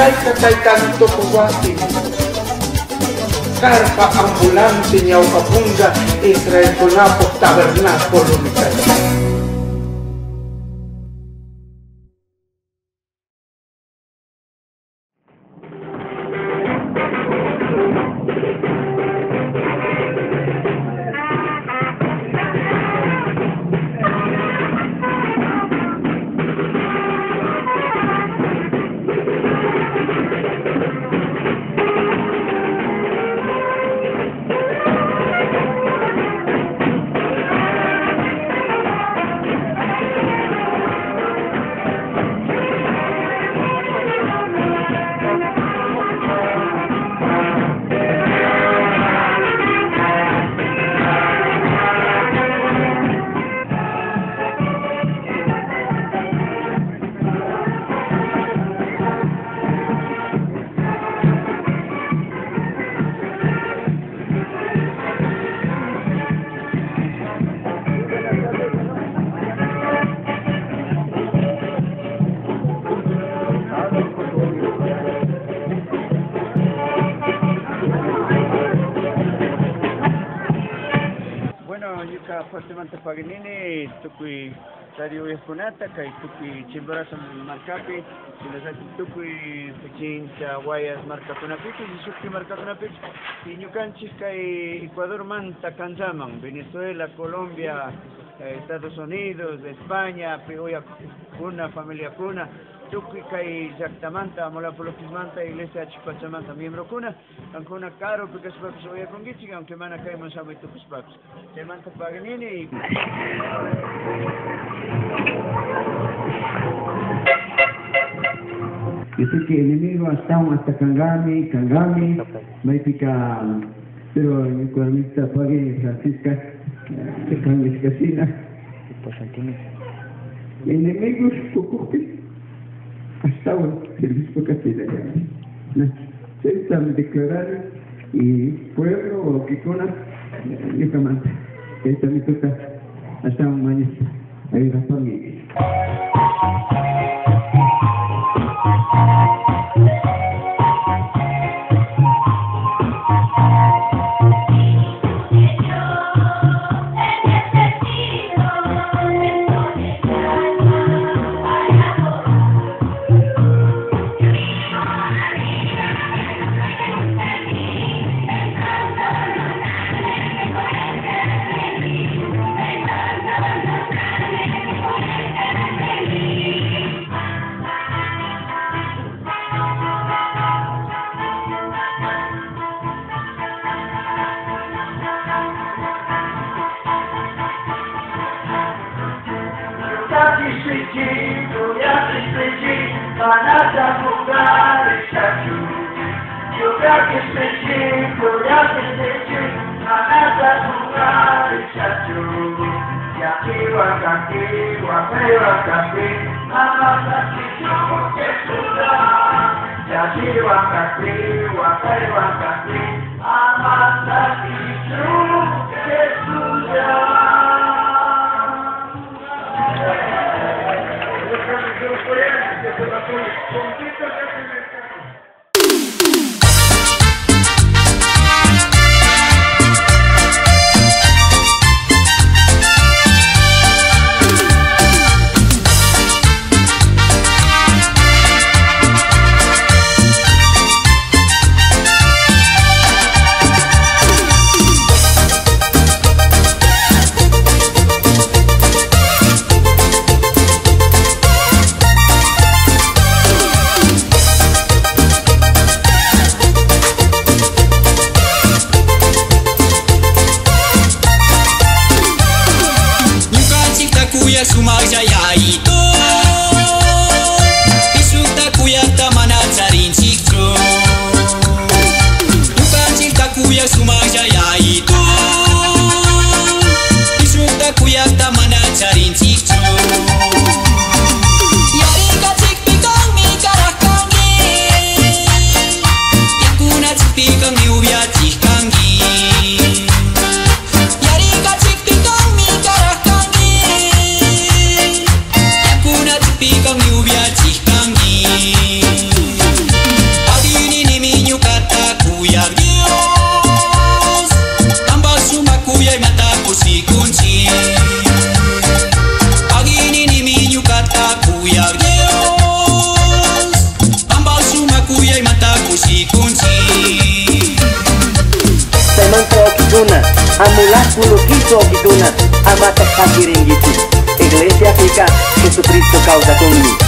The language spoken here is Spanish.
Saika taytanto kuwati. Carpa ambulante ñawpapunga Israelkunapo tabernáculo mikay. Paganini, tukui Sario Esconata, Kai Tuki Chimborazo Marcapi, Tukui Pichincha, Guayas Marcapunapichi, y Suki Marcapunapichi, y Ñucanchis, Kai Ecuador Manta, Canzaman, Venezuela, Colombia, Estados Unidos, España, Pioya Cuna, Familia Cuna, Tuki Kai Yactamanta, Molapolokismanta, Iglesia Chipachamanta, miembro Cuna, Ancuna Caro, porque es para que se vaya con Gichi, aunque mana Kai Monsama y Tukus Paps. Manta Paganini. Yo sé que enemigo estamos hasta Cangami, Maipica, pero mi cuadernista pague Francisca, que Cangues Casina. Enemigos Cocote, hasta hoy, servicio Casina. Se están declarados y pueblo o Kikona, Yucamanta. Esta mi toca hasta un año. Ahí va familia. amulas puluh kiso gituna amata kakiring gitu. Iglesia Afrika Jesucristo causa conmigo.